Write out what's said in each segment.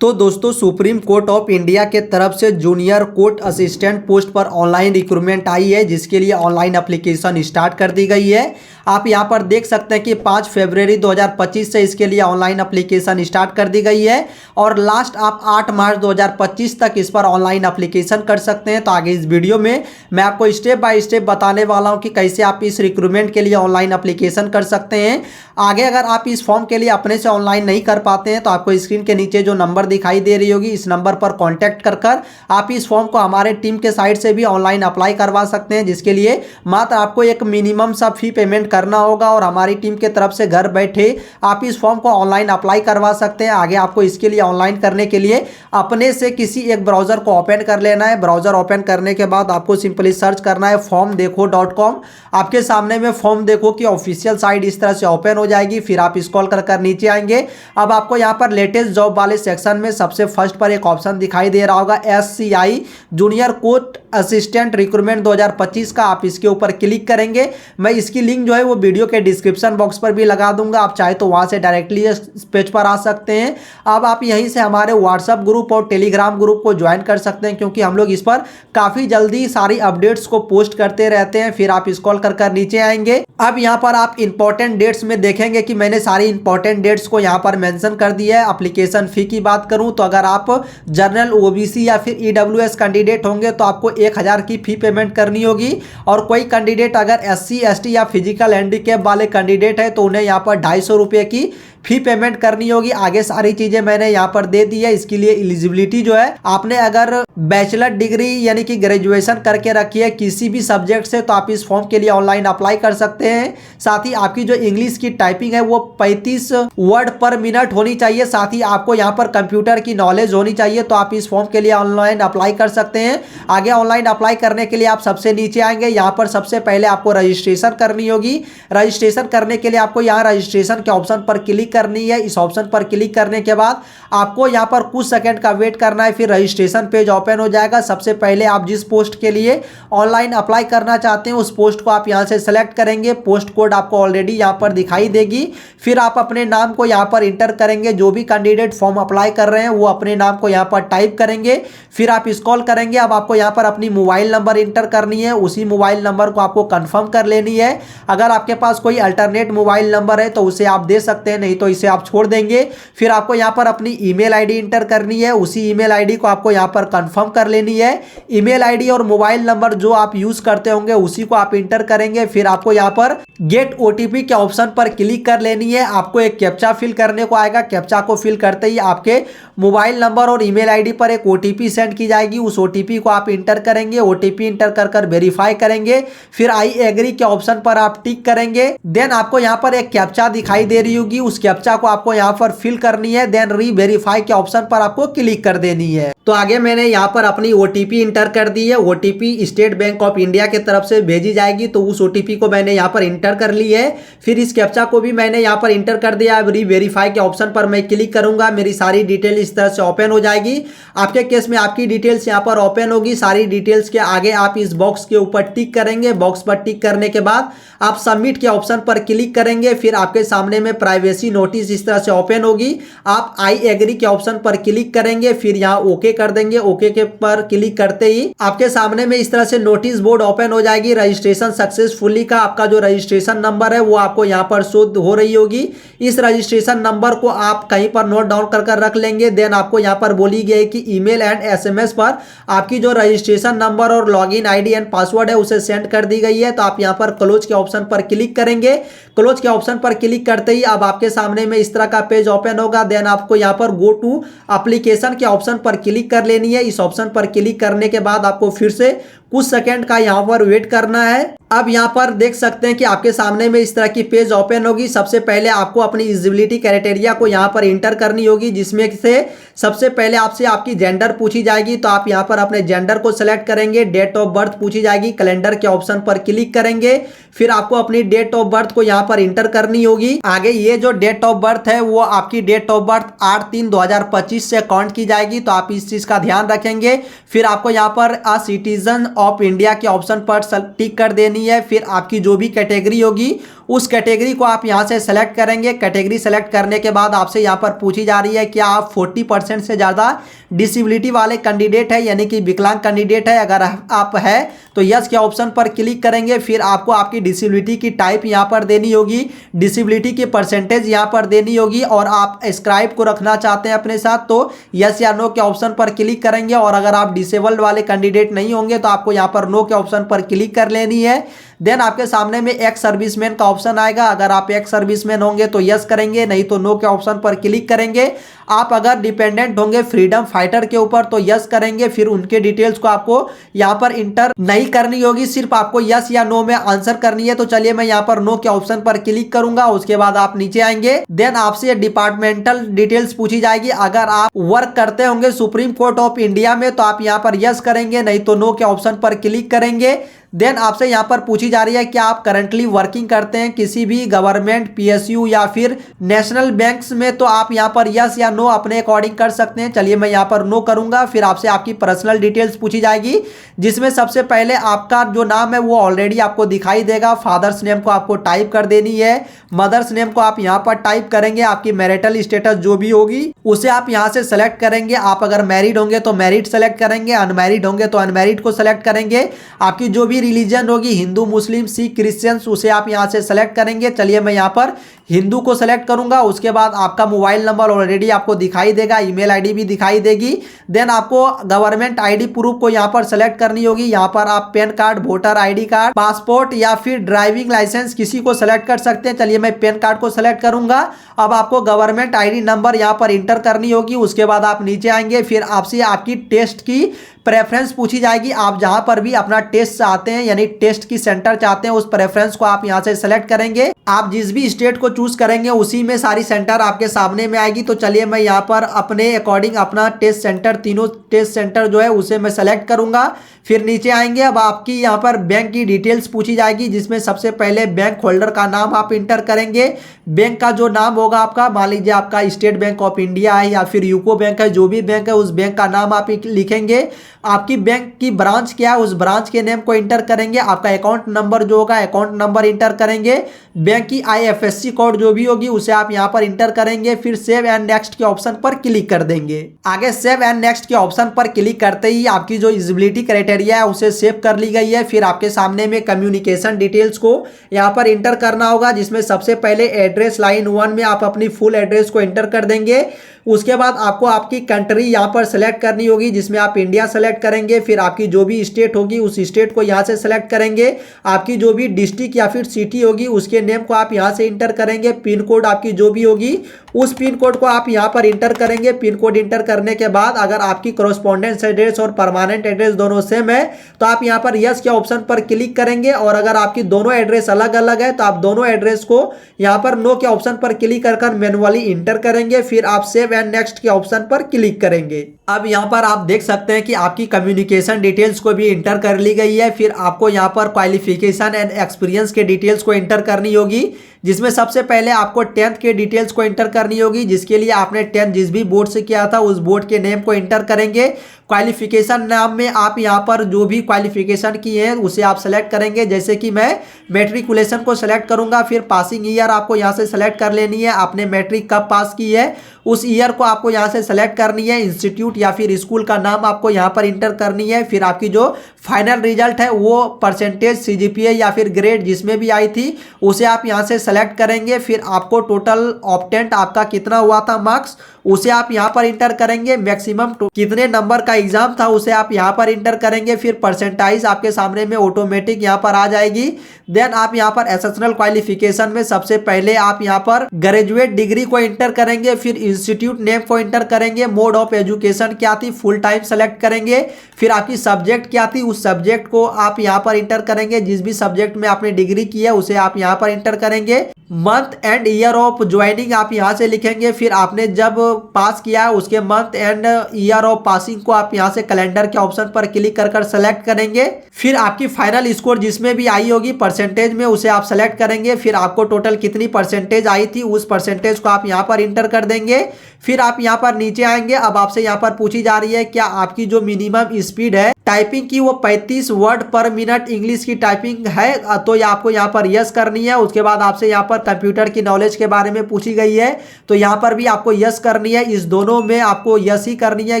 तो दोस्तों supreme court of India के तरफ से जूनियर कोर्ट असिस्टेंट पोस्ट पर ऑनलाइन रिक्रूटमेंट आई है, जिसके लिए ऑनलाइन एप्लीकेशन स्टार्ट कर दी गई है। आप यहां पर देख सकते हैं कि 5 फरवरी 2025 से इसके लिए ऑनलाइन एप्लीकेशन स्टार्ट कर दी गई है और लास्ट आप 8 मार्च 2025 तक इस पर ऑनलाइन एप्लीकेशन कर सकते हैं। तो आगे इस वीडियो में मैं आपको स्टेप बाय स्टेप बताने वाला हूं कि कैसे आप इस रिक्रूटमेंट के लिए ऑनलाइन एप्लीकेशन कर सकते हैं। आगे अगर आप इस फॉर्म के लिए अपने से ऑनलाइन नहीं कर पाते हैं तो आपको स्क्रीन के नीचे जो नंबर दिखाई दे रही होगी, इस नंबर पर कांटेक्ट कर आप इस फॉर्म को हमारे टीम के साइड से भी ऑनलाइन अप्लाई करवा सकते हैं, जिसके लिए मात्र आपको एक मिनिमम सा फी पेमेंट करना होगा और हमारी टीम के तरफ से घर बैठे आप इस फॉर्म को ऑनलाइन अप्लाई करवा सकते हैं। आगे आपको इसके लिए ऑनलाइन करने के लिए अपने से किसी एक ब्राउजर को ओपन कर लेना है। ब्राउजर ओपन करने के बाद आपको सिंपली सर्च करना है formdekho.com। आपके सामने में फॉर्म देखो कि ऑफिशियल साइट इस तरह से ओपन हो जाएगी। फिर आप स्क्रॉल कर नीचे आएंगे। अब आपको यहाँ पर लेटेस्ट जॉब वाले सेक्शन में सबसे फर्स्ट पर एक ऑप्शन दिखाई दे रहा होगा SCI junior court assistant recruitment 2025 का। आप इसके ऊपर क्लिक करेंगे। मैं इसकी लिंक जो है वो वीडियो के डिस्क्रिप्शन बॉक्स पर भी लगा दूंगा, आप चाहे तो वहां से डायरेक्टली इस पेज पर आ सकते हैं। अब आप यहीं से हमारे व्हाट्सएप ग्रुप और टेलीग्राम ग्रुप को ज्वाइन कर सकते हैं, क्योंकि हम लोग इस पर काफी जल्दी सारी अपडेट्स को पोस्ट करते रहते हैं। फिर आप स्क्रॉल कर नीचे आएंगे। अब यहाँ पर आप इंपॉर्टेंट डेट्स में देखेंगे कि मैंने सारी इंपॉर्टेंट डेट्स को यहाँ पर मेंशन कर दिया है। एप्लीकेशन फी की बात करूँ तो अगर आप जनरल OBC या फिर EWS कैंडिडेट होंगे तो आपको 1000 की फी पेमेंट करनी होगी और कोई कैंडिडेट अगर SC ST या फिजिकल हैंडीकैप वाले कैंडिडेट है तो उन्हें यहाँ पर 250 रुपये की फी पेमेंट करनी होगी। आगे सारी चीजें मैंने यहाँ पर दे दी है। इसके लिए एलिजिबिलिटी जो है, आपने अगर बैचलर डिग्री यानी कि ग्रेजुएशन करके रखी है किसी भी सब्जेक्ट से तो आप इस फॉर्म के लिए ऑनलाइन अप्लाई कर सकते हैं। साथ ही आपकी जो इंग्लिश की टाइपिंग है वो 35 वर्ड पर मिनट होनी चाहिए। साथ ही आपको यहाँ पर कंप्यूटर की नॉलेज होनी चाहिए, तो आप इस फॉर्म के लिए ऑनलाइन अप्लाई कर सकते हैं। आगे ऑनलाइन अप्लाई करने के लिए आप सबसे नीचे आएंगे। यहाँ पर सबसे पहले आपको रजिस्ट्रेशन करनी होगी। रजिस्ट्रेशन करने के लिए आपको यहाँ रजिस्ट्रेशन के ऑप्शन पर क्लिक करनी है। इस ऑप्शन पर क्लिक करने के बाद आपको यहाँ पर कुछ सेकंड का वेट करना है, फिर रजिस्ट्रेशन पेज ओपन हो जाएगा। सबसे पहले आप जिस पोस्ट के लिए ऑनलाइन अप्लाई करना चाहते हैं उस पोस्ट को आप यहाँ से सेलेक्ट करेंगे। पोस्ट कोड आपको ऑलरेडी यहाँ पर दिखाई देगी। फिर आप अपने नाम को यहाँ पर इंटर करेंगे। जो भी कैंडिडेट फॉर्म अप्लाई कर रहे हैं वो अपने नाम को यहाँ पर टाइप करेंगे। फिर आप स्क्रॉल करेंगे। अब आपको यहाँ पर अपनी मोबाइल नंबर इंटर करनी है। उसी मोबाइल नंबर को आपको कंफर्म कर लेनी है। अगर आपके पास कोई अल्टरनेट मोबाइल नंबर है तो उसे आप दे सकते हैं, नहीं तो इसे आप छोड़ देंगे। फिर आपको यहाँ पर अपनी ईमेल आईडी इंटर करनी है। उसी ईमेल आईडी को आपको यहाँ पर कंफर्म कर लेनी है। ईमेल आईडी और मोबाइल नंबर जो आप यूज करते होंगे उसी को आप इंटर करेंगे। फिर आपको यहाँ पर गेट OTP के ऑप्शन पर क्लिक कर लेनी है। आपको एक कैप्चा फिल करने को आएगा। कैप्चा को फिल करते ही आपके मोबाइल नंबर और ईमेल आईडी पर एक OTP सेंड की जाएगी। उस OTP को आप इंटर करेंगे। OTP इंटर कर वेरीफाई करेंगे। फिर आई एग्री के ऑप्शन पर आप टिक करेंगे। देन आपको यहाँ पर एक कैप्चा दिखाई दे रही होगी, उस कैप्चा को आपको यहाँ पर फिल करनी है। देन री वेरीफाई के ऑप्शन पर आपको क्लिक कर देनी है। तो आगे मैंने यहाँ पर अपनी OTP इंटर कर दी है। OTP state bank of India के तरफ से भेजी जाएगी, तो उस OTP को मैंने यहाँ पर इंटर कर ली है। फिर इस कैप्चा को भी मैंने यहाँ पर इंटर कर दिया। अब री वेरीफाई के ऑप्शन पर मैं क्लिक करूंगा। मेरी सारी डिटेल इस तरह से ओपन हो जाएगी। आपके केस में आपकी डिटेल्स यहाँ पर ओपन होगी। सारी डिटेल्स के आगे आप इस बॉक्स के ऊपर टिक करेंगे। बॉक्स पर टिक करने के बाद आप सबमिट के ऑप्शन पर क्लिक करेंगे। फिर आपके सामने में प्राइवेसी नोटिस इस तरह से ओपन होगी। आप आई एग्री के ऑप्शन पर क्लिक करेंगे। फिर यहाँ ओके कर देंगे। ओके के पर क्लिक करते ही आपके सामने में इस तरह से नोटिस बोर्ड ओपन हो जाएगी। रजिस्ट्रेशन सक्सेसफुली का आपका जो रजिस्ट्रेशन नंबर है वो आपको यहाँ पर शो हो रही होगी। इस रजिस्ट्रेशन नंबर को आप कहीं पर नोट डाउन कर रख लेंगे। देन आपको यहाँ पर बोली गई कि ईमेल एंड SMS पर आपकी जो रजिस्ट्रेशन नंबर और लॉगिन ID एंड पासवर्ड है उसे सेंड कर दी गई है। तो आप यहाँ पर क्लोज के ऑप्शन पर क्लिक करेंगे। क्लोज के ऑप्शन पर क्लिक करते ही अब आपके सामने में इस तरह का पेज ओपन होगा। देन आपको यहाँ पर गो टू एप्लीकेशन के ऑप्शन पर क्लिक कर लेनी है। इस ऑप्शन पर क्लिक करने के बाद आपको फिर से कुछ सेकंड का यहाँ पर वेट करना है। अब यहाँ पर देख सकते हैं कि आपके सामने में इस तरह की पेज ओपन होगी। सबसे पहले आपको अपनी एलिजिबिलिटी क्राइटेरिया को यहाँ पर इंटर करनी होगी, जिसमें से सबसे पहले आपसे आपकी जेंडर पूछी जाएगी। तो आप यहाँ पर अपने जेंडर को सिलेक्ट करेंगे। डेट ऑफ बर्थ पूछी जाएगी। कैलेंडर के ऑप्शन पर क्लिक करेंगे। फिर आपको अपनी डेट ऑफ बर्थ को यहाँ पर इंटर करनी होगी। आगे ये जो डेट ऑफ बर्थ है वो आपकी डेट ऑफ बर्थ 8/3/2025 से काउंट की जाएगी, तो आप इस चीज का ध्यान रखेंगे। फिर आपको यहाँ पर अ सिटीजन ऑफ इंडिया के ऑप्शन पर टिक कर देनी है। फिर आपकी जो भी कैटेगरी होगी उस कैटेगरी को आप यहाँ से सेलेक्ट करेंगे। कैटेगरी सेलेक्ट करने के बाद आपसे यहाँ पर पूछी जा रही है कि आप 40% से ज़्यादा डिसेबिलिटी वाले कैंडिडेट है, यानी कि विकलांग कैंडिडेट है। अगर आप है तो यस के ऑप्शन पर क्लिक करेंगे। फिर आपको आपकी डिसेबिलिटी की टाइप यहाँ पर देनी होगी, डिसेबिलिटी की परसेंटेज यहाँ पर देनी होगी, और आप स्क्राइब को रखना चाहते हैं अपने साथ तो यस या नो के ऑप्शन पर क्लिक करेंगे। और अगर आप डिसेबल्ड वाले कैंडिडेट नहीं होंगे तो आपको यहाँ पर नो के ऑप्शन पर क्लिक कर लेनी है। देन आपके सामने में एक्स सर्विसमैन का ऑप्शन आएगा। अगर आप एक्स सर्विसमैन होंगे तो यस करेंगे, नहीं तो नो के ऑप्शन पर क्लिक करेंगे। आप अगर डिपेंडेंट होंगे फ्रीडम फाइटर के ऊपर तो यस करेंगे। फिर उनके डिटेल्स को आपको यहाँ पर इंटर नहीं करनी होगी, सिर्फ आपको यस या नो में आंसर करनी है। तो चलिए मैं यहाँ पर नो के ऑप्शन पर क्लिक करूंगा। उसके बाद आप नीचे आएंगे। देन आपसे डिपार्टमेंटल डिटेल्स पूछी जाएगी। अगर आप वर्क करते होंगे सुप्रीम कोर्ट ऑफ इंडिया में तो आप यहाँ पर यस करेंगे, नहीं तो नो के ऑप्शन पर क्लिक करेंगे। देन आपसे यहाँ पर पूछी जा रही है कि आप करंटली वर्किंग करते हैं किसी भी गवर्नमेंट पीएसयू या फिर नेशनल बैंक्स में, तो आप यहाँ पर यस या नो अपने अकॉर्डिंग कर सकते हैं। चलिए मैं यहाँ पर नो करूंगा। फिर आपसे आपकी पर्सनल डिटेल्स पूछी जाएगी, जिसमें सबसे पहले आपका जो नाम है वो ऑलरेडी आपको दिखाई देगा। फादर्स नेम को आपको टाइप कर देनी है, मदर्स नेम को आप यहाँ पर टाइप करेंगे। आपकी मैरिटल स्टेटस जो भी होगी उसे आप यहाँ से सेलेक्ट करेंगे। आप अगर मैरिड होंगे तो मैरिड सेलेक्ट करेंगे, अनमैरिड होंगे तो अनमैरिड को सेलेक्ट करेंगे। आपकी जो भी रिलीजन होगी, हिंदू, मुस्लिम, सिख, क्रिश्चियंस, उसे आप यहां से सेलेक्ट करेंगे। चलिए मैं यहां पर हिंदू को सेलेक्ट करूंगा। उसके बाद आपका मोबाइल नंबर ऑलरेडी आपको दिखाई देगा, ईमेल आईडी भी दिखाई देगी। देन आपको गवर्नमेंट आईडी प्रूफ को यहां पर सेलेक्ट करनी होगी। यहां पर आप pan card, voter ID card, passport या फिर ड्राइविंग लाइसेंस किसी को सेलेक्ट कर सकते हैं। चलिए मैं पैन कार्ड को सेलेक्ट करूंगा। अब आपको गवर्नमेंट आईडी नंबर यहां पर इंटर करनी होगी। उसके बाद आप नीचे आएंगे। फिर आपसे आपकी टेस्ट की प्रेफरेंस पूछी जाएगी। आप जहां पर भी अपना टेस्ट चाहते हैं, यानी टेस्ट की सेंटर चाहते हैं, उस प्रेफरेंस को आप यहां से सेलेक्ट करेंगे। आप जिस भी स्टेट को चूज करेंगे उसी में सारी सेंटर आपके सामने में आएगी। तो चलिए मैं यहां पर अपने अकॉर्डिंग अपना टेस्ट सेंटर, तीनों टेस्ट सेंटर जो है उसे मैं सेलेक्ट करूंगा। फिर नीचे आएंगे। अब आपकी यहाँ पर बैंक की डिटेल्स पूछी जाएगी, जिसमें सबसे पहले बैंक होल्डर का नाम आप इंटर करेंगे। बैंक का जो नाम होगा आपका, मान लीजिए आपका स्टेट बैंक ऑफ इंडिया है या फिर यूको बैंक है, जो भी बैंक है उस बैंक का नाम आप लिखेंगे। आपकी बैंक की ब्रांच क्या है, उस ब्रांच के नेम को इंटर करेंगे। आपका अकाउंट नंबर जो होगा, अकाउंट नंबर इंटर करेंगे। बैंक की IFSC कोड जो भी होगी उसे आप यहाँ पर इंटर करेंगे। फिर सेव एंड नेक्स्ट के ऑप्शन पर क्लिक कर देंगे। आगे सेव एंड नेक्स्ट के ऑप्शन पर क्लिक करते ही आपकी जो एलिजिबिलिटी क्राइटेरिया है उसे सेव कर ली गई है। फिर आपके सामने में कम्युनिकेशन डिटेल्स को यहाँ पर इंटर करना होगा, जिसमें सबसे पहले एड्रेस लाइन 1 में आप अपनी फुल एड्रेस को इंटर कर देंगे। उसके बाद आपको आपकी कंट्री यहाँ पर सेलेक्ट करनी होगी, जिसमें आप इंडिया सेलेक्ट करेंगे। फिर आपकी जो भी स्टेट होगी उस स्टेट को यहाँ से सेलेक्ट करेंगे। आपकी जो भी डिस्ट्रिक्ट या फिर सिटी होगी उसके नेम को आप यहाँ से इंटर करेंगे। पिन कोड आपकी जो भी होगी उस पिन कोड को आप यहाँ पर इंटर करेंगे। पिन कोड इंटर करने के बाद अगर आपकी कॉरेस्पॉन्डेंस एड्रेस और परमानेंट एड्रेस दोनों सेम है तो आप यहाँ पर यस के ऑप्शन पर क्लिक करेंगे। और अगर आपकी दोनों एड्रेस अलग अलग है तो आप दोनों एड्रेस को यहाँ पर नो के ऑप्शन पर क्लिक कर मैनुअली इंटर करेंगे। फिर आप सेव एंड नेक्स्ट के ऑप्शन पर क्लिक करेंगे। अब यहाँ पर आप देख सकते हैं कि आपकी कम्युनिकेशन डिटेल्स को भी इंटर कर ली गई है। फिर आपको यहाँ पर क्वालिफिकेशन एंड एक्सपीरियंस के डिटेल्स को इंटर करनी होगी, जिसमें सबसे पहले आपको 10th के डिटेल्स को इंटर करनी होगी, जिसके लिए आपने 10th जिस भी बोर्ड से किया था उस बोर्ड के नेम को इंटर करेंगे। क्वालिफिकेशन नाम में आप यहाँ पर जो भी क्वालिफिकेशन की है उसे आप सेलेक्ट करेंगे। जैसे कि मैं मैट्रिकुलेशन को सेलेक्ट करूंगा। फिर पासिंग ईयर आपको यहाँ से सेलेक्ट कर लेनी है। आपने मैट्रिक कब पास की है उस ईयर को आपको यहाँ से सेलेक्ट करनी है। इंस्टीट्यूट या फिर स्कूल का नाम आपको यहाँ पर इंटर करनी है। फिर आपकी जो फाइनल रिजल्ट है वो परसेंटेज, CGPA या फिर ग्रेड जिसमें भी आई थी उसे आप यहाँ से सेलेक्ट करेंगे। फिर आपको टोटल ऑब्टेंट आपका कितना हुआ था मार्क्स उसे आप यहाँ पर इंटर करेंगे। मैक्सिमम कितने नंबर का एग्जाम था उसे आप यहाँ पर इंटर करेंगे। फिर परसेंटाइज आपके सामने में ऑटोमेटिक यहाँ पर आ जाएगी। देन आप यहाँ पर एसेशनल क्वालिफिकेशन में सबसे पहले आप यहाँ पर ग्रेजुएट डिग्री को इंटर करेंगे। फिर इंस्टीट्यूट नेम को इंटर करेंगे। मोड ऑफ एजुकेशन क्या थी, फुल टाइम सेलेक्ट करेंगे। फिर आपकी सब्जेक्ट क्या थी, उस सब्जेक्ट को आप यहाँ पर इंटर करेंगे। जिस भी सब्जेक्ट में आपने डिग्री की है उसे आप यहाँ पर इंटर करेंगे। Month and year of joining आप यहाँ से लिखेंगे। फिर आपने जब पास किया है उसके month and year of passing को आप यहाँ से कैलेंडर के ऑप्शन पर क्लिक कर सेलेक्ट करेंगे। फिर आपकी फाइनल स्कोर जिसमें भी आई होगी परसेंटेज में उसे आप सेलेक्ट करेंगे। फिर आपको टोटल कितनी परसेंटेज आई थी उस परसेंटेज को आप यहाँ पर इंटर कर देंगे। फिर आप यहाँ पर नीचे आएंगे। अब आपसे यहाँ पर पूछी जा रही है क्या आपकी जो मिनिमम स्पीड है टाइपिंग की वो 35 वर्ड पर मिनट इंग्लिश की टाइपिंग है, तो ये आपको यहाँ पर यस करनी है। उसके बाद आपसे यहाँ पर कंप्यूटर की नॉलेज के बारे में पूछी गई है, तो यहाँ पर भी आपको यस करनी है। इस दोनों में आपको यस ही करनी है,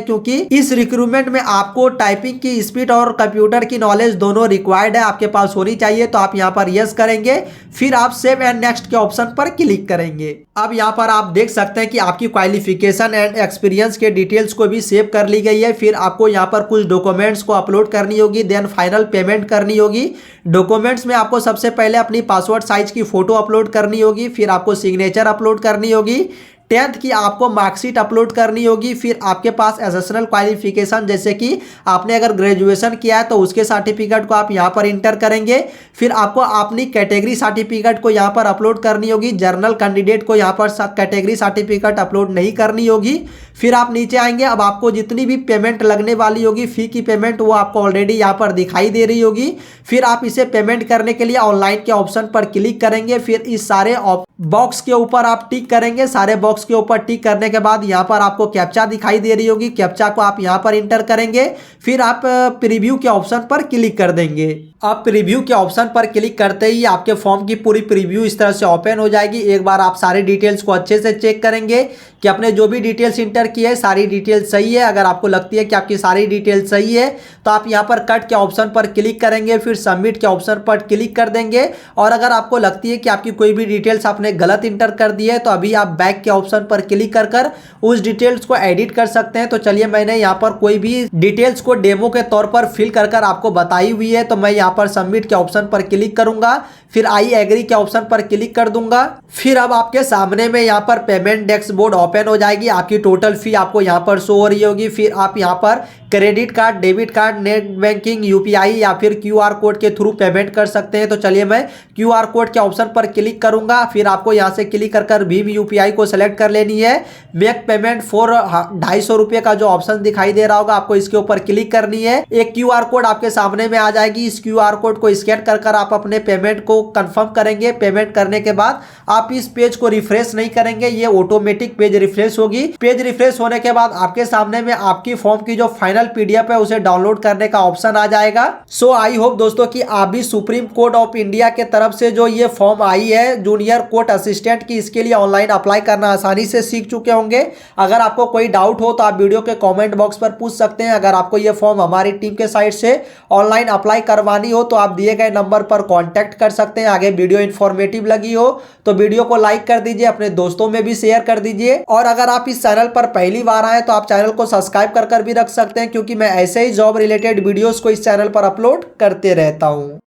क्योंकि इस रिक्रूटमेंट में आपको टाइपिंग की स्पीड और कंप्यूटर की नॉलेज दोनों रिक्वायर्ड है, आपके पास होनी चाहिए। तो आप यहाँ पर यस करेंगे, फिर आप सेव एंड नेक्स्ट के ऑप्शन पर क्लिक करेंगे। अब यहाँ पर आप देख सकते हैं कि आपकी क्वालिफिकेशन एंड एक्सपीरियंस के डिटेल्स को भी सेव कर ली गई है। फिर आपको यहाँ पर कुछ डॉक्यूमेंट्स को अपलोड करनी होगी, देन फाइनल पेमेंट करनी होगी। डॉक्यूमेंट्स में आपको सबसे पहले अपनी पासपोर्ट साइज की फोटो अपलोड करनी होगी, फिर आपको सिग्नेचर अपलोड करनी होगी, 10th की आपको मार्कशीट अपलोड करनी होगी। फिर आपके पास एडिशनल क्वालिफिकेशन जैसे कि आपने अगर ग्रेजुएशन किया है तो उसके सर्टिफिकेट को आप यहाँ पर इंटर करेंगे। फिर आपको अपनी कैटेगरी सर्टिफिकेट को यहाँ पर अपलोड करनी होगी। जर्नल कैंडिडेट को यहाँ पर कैटेगरी सर्टिफिकेट अपलोड नहीं करनी होगी। फिर आप नीचे आएंगे, अब आपको जितनी भी पेमेंट लगने वाली होगी फी की पेमेंट, वो आपको ऑलरेडी यहाँ पर दिखाई दे रही होगी। फिर आप इसे पेमेंट करने के लिए ऑनलाइन के ऑप्शन पर क्लिक करेंगे। फिर इस सारे बॉक्स के ऊपर आप टिक करेंगे। सारे बॉक्स के ऊपर टिक करने के बाद यहाँ पर आपको कैप्चा दिखाई दे रही होगी, कैप्चा को आप यहाँ पर इंटर करेंगे। फिर आप प्रीव्यू के ऑप्शन पर क्लिक कर देंगे। आप प्रीव्यू के ऑप्शन पर क्लिक करते ही आपके फॉर्म की पूरी प्रीव्यू इस तरह से ओपन हो जाएगी। एक बार आप सारी डिटेल्स को अच्छे से चेक करेंगे कि आपने जो भी डिटेल्स इंटर की है सारी डिटेल्स सही है। अगर आपको लगती है कि आपकी सारी डिटेल्स सही है तो आप यहाँ पर कट के ऑप्शन पर क्लिक करेंगे, फिर सबमिट के ऑप्शन पर क्लिक कर देंगे। और अगर आपको लगती है कि आपकी कोई भी डिटेल्स आपने गलत इंटर कर दी है तो अभी आप बैक के ऑप्शन पर क्लिक कर कर उस डिटेल्स को एडिट कर सकते हैं। तो चलिए, मैंने यहाँ पर कोई भी डिटेल्स को डेमो के तौर पर फिल कर कर आपको बताई हुई है, तो मैं यहाँ पर सबमिट के ऑप्शन पर क्लिक करूंगा, फिर आई एग्री के ऑप्शन पर क्लिक कर दूंगा। फिर अब आपके सामने में यहाँ पर पेमेंट डैशबोर्ड ओपन हो जाएगी। आपकी टोटल फी आपको यहाँ पर शो हो रही होगी। फिर आप यहाँ पर credit card, debit card, net banking, UPI या फिर क्यूआर कोड के थ्रू पेमेंट कर सकते हैं। तो चलिए, मैं क्यूआर कोड के ऑप्शन पर क्लिक करूंगा। फिर आपको यहाँ से क्लिक कर कर भीम यूपीआई को सिलेक्ट कर लेनी है। मेक पेमेंट फॉर 250 रुपये का जो ऑप्शन दिखाई दे रहा होगा, आपको इसके ऊपर क्लिक करनी है। एक क्यूआर कोड आपके सामने में आ जाएगी। इस क्यूआर कोड को स्कैन कर कर आप अपने पेमेंट को कंफर्म करेंगे। पेमेंट करने के बाद आप इस पेज को रिफ्रेश नहीं करेंगे, ये ऑटोमेटिक पेज रिफ्रेश होगी। पेज रिफ्रेश होने के बाद आपके सामने में आपकी फॉर्म की जो फाइनल पीडीएफ है उसे डाउनलोड करने का ऑप्शन आ जाएगा। सो आई होप दोस्तों कि आप भी सुप्रीम कोर्ट ऑफ इंडिया के तरफ से जो ये फॉर्म आई है जूनियर कोर्ट असिस्टेंट की, इसके लिए ऑनलाइन अप्लाई करना आसानी से सीख चुके होंगे। अगर आपको कोई डाउट हो तो आप वीडियो के कमेंट बॉक्स पर पूछ सकते हैं। अगर आपको ये फॉर्म हमारी टीम के साइड से ऑनलाइन अप्लाई करवानी हो तो आप दिए गए नंबर पर कॉन्टैक्ट कर सकते हैं। आगे वीडियो इन्फॉर्मेटिव लगी हो तो वीडियो को लाइक कर दीजिए, अपने दोस्तों में भी शेयर कर दीजिए। और अगर आप इस चैनल पर पहली बार आए तो आप चैनल को सब्सक्राइब कर भी रख सकते हैं, क्योंकि मैं ऐसे ही जॉब रिलेटेड वीडियोस को इस चैनल पर अपलोड करते रहता हूं।